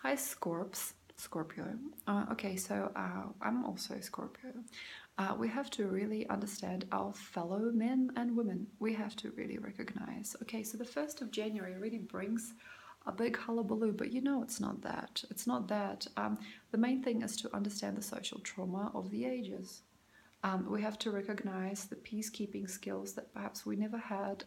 Hi, Scorpio. Okay, so I'm also Scorpio. We have to really understand our fellow men and women. We have to really recognize. Okay, so the 1st of January really brings a big hullabaloo, but you know it's not that. It's not that. The main thing is to understand the social trauma of the ages. We have to recognize the peacekeeping skills that perhaps we never had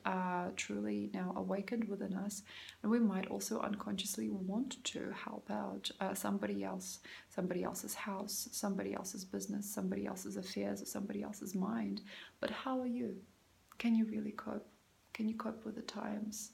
truly now awakened within us, and we might also unconsciously want to help out somebody else, somebody else's house, somebody else's business, somebody else's affairs, or somebody else's mind. But how are you? Can you really cope? Can you cope with the times?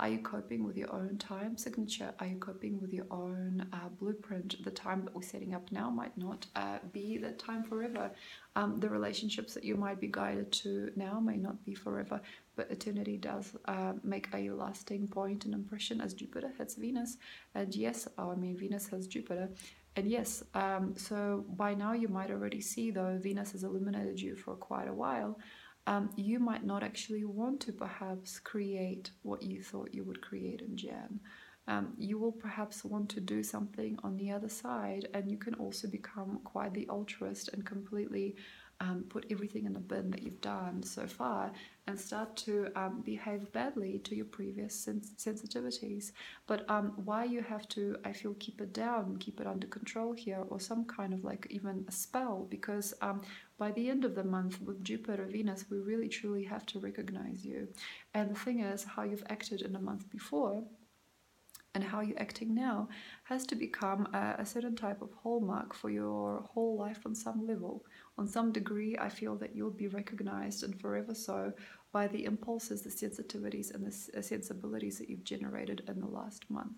Are you coping with your own time signature? Are you coping with your own blueprint? The time that we're setting up now might not be the time forever. The relationships that you might be guided to now may not be forever, but eternity does make a lasting point and impression as Jupiter hits Venus. And yes, Venus has Jupiter. And yes, so by now you might already see, though Venus has illuminated you for quite a while, you might not actually want to perhaps create what you thought you would create in Jan. You will perhaps want to do something on the other side, and you can also become quite the altruist and completely put everything in the bin that you've done so far and start to behave badly to your previous sensitivities. But why you have to, I feel, keep it down, keep it under control here, or some kind of like even a spell, because by the end of the month with Jupiter, Venus, we really truly have to recognize you. And the thing is, how you've acted in the month before and how you're acting now has to become a certain type of hallmark for your whole life on some level. On some degree, I feel that you'll be recognized, and forever so, by the impulses, the sensitivities, and the sensibilities that you've generated in the last month.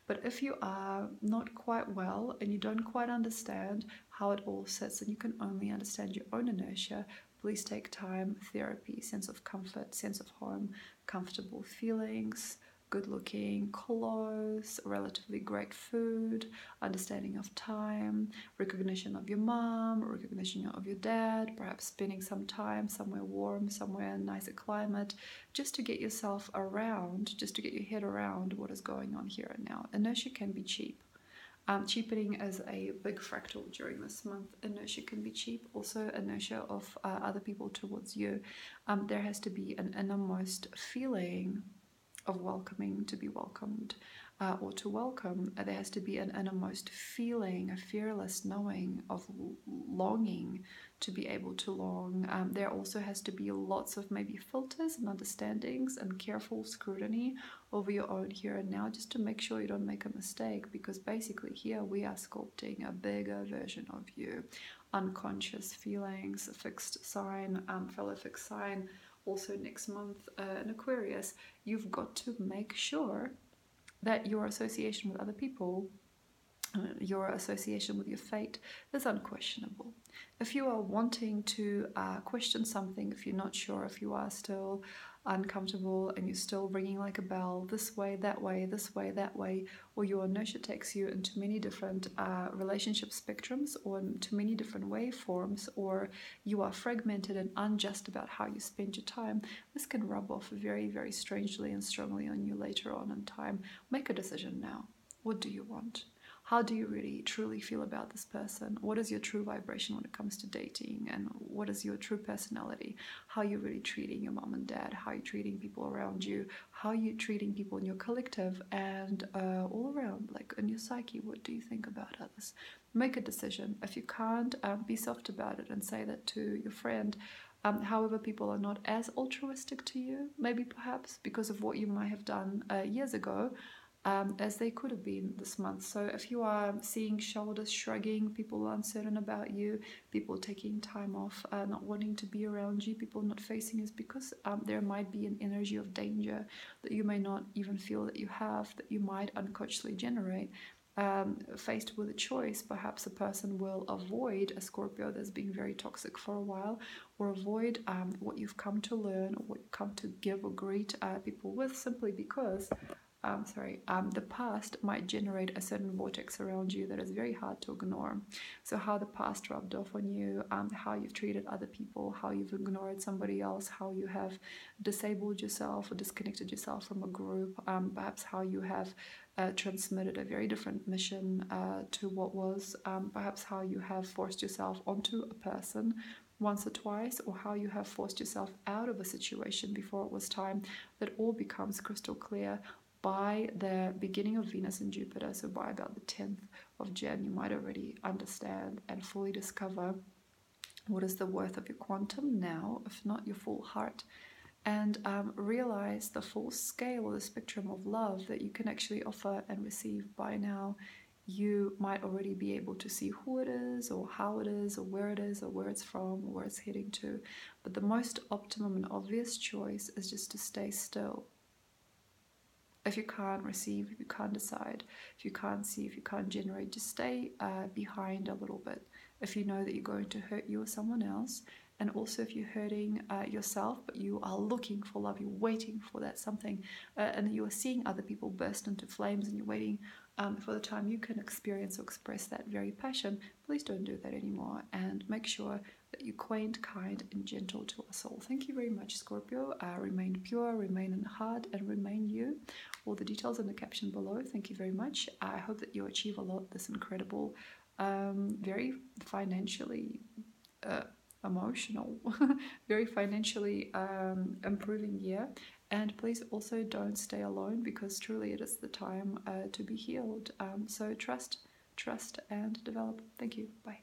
But if you are not quite well and you don't quite understand how it all sits, and you can only understand your own inertia, please take time, therapy, sense of comfort, sense of home, comfortable feelings, good looking clothes, relatively great food, understanding of time, recognition of your mom, recognition of your dad, perhaps spending some time somewhere warm, somewhere in a nicer climate, just to get yourself around, just to get your head around what is going on here and now. Inertia can be cheap. Cheapening is a big fractal during this month. Inertia can be cheap. Also, inertia of other people towards you. There has to be an innermost feeling of welcoming to be welcomed, or to welcome. There has to be an innermost feeling, a fearless knowing of longing to be able to long. There also has to be lots of maybe filters and understandings and careful scrutiny over your own here and now, just to make sure you don't make a mistake, because basically here we are sculpting a bigger version of you. Unconscious feelings, a fixed sign, fellow fixed sign, also next month in Aquarius, you've got to make sure that your association with other people, your association with your fate, is unquestionable. If you are wanting to question something, if you're not sure, if you are still uncomfortable and you're still ringing like a bell, this way, that way, this way, that way, or your inertia takes you into many different relationship spectrums or into many different waveforms, or you are fragmented and unjust about how you spend your time, this can rub off very, very strangely and strongly on you later on in time. Make a decision now. What do you want? How do you really truly feel about this person? What is your true vibration when it comes to dating? And what is your true personality? How are you really treating your mom and dad? How are you treating people around you? How are you treating people in your collective and all around, like in your psyche? What do you think about others? Make a decision. If you can't, be soft about it and say that to your friend. However, people are not as altruistic to you, maybe perhaps because of what you might have done years ago, as they could have been this month. So if you are seeing shoulders shrugging, people uncertain about you, people taking time off, not wanting to be around you, people not facing, is because there might be an energy of danger that you may not even feel that you have, that you might unconsciously generate. Faced with a choice, perhaps a person will avoid a Scorpio that's been very toxic for a while, or avoid what you've come to learn or what you've come to give or greet people with, simply because the past might generate a certain vortex around you that is very hard to ignore. So how the past rubbed off on you, how you've treated other people, how you've ignored somebody else, how you have disabled yourself or disconnected yourself from a group, perhaps how you have transmitted a very different mission to what was, perhaps how you have forced yourself onto a person once or twice, or how you have forced yourself out of a situation before it was time. That all becomes crystal clear by the beginning of Venus and Jupiter. So by about the 10th of Jan, you might already understand and fully discover what is the worth of your quantum now, if not your full heart, and realize the full scale or the spectrum of love that you can actually offer and receive. By now, you might already be able to see who it is, or how it is, or where it is, or where it's from, or where it's heading to. But the most optimum and obvious choice is just to stay still. If you can't receive, if you can't decide, if you can't see, if you can't generate, just stay behind a little bit. If you know that you're going to hurt you or someone else, and also if you're hurting yourself, but you are looking for love, you're waiting for that something, and you are seeing other people burst into flames, and you're waiting for the time you can experience or express that very passion, please don't do that anymore, and make sure that you're quaint, kind, and gentle to us all. Thank you very much, Scorpio. Remain pure, remain in heart, and remain you. All the details in the caption below. Thank you very much. I hope that you achieve a lot this incredible, very financially emotional, very financially improving year. And please also don't stay alone, because truly it is the time to be healed. So trust, and develop. Thank you. Bye.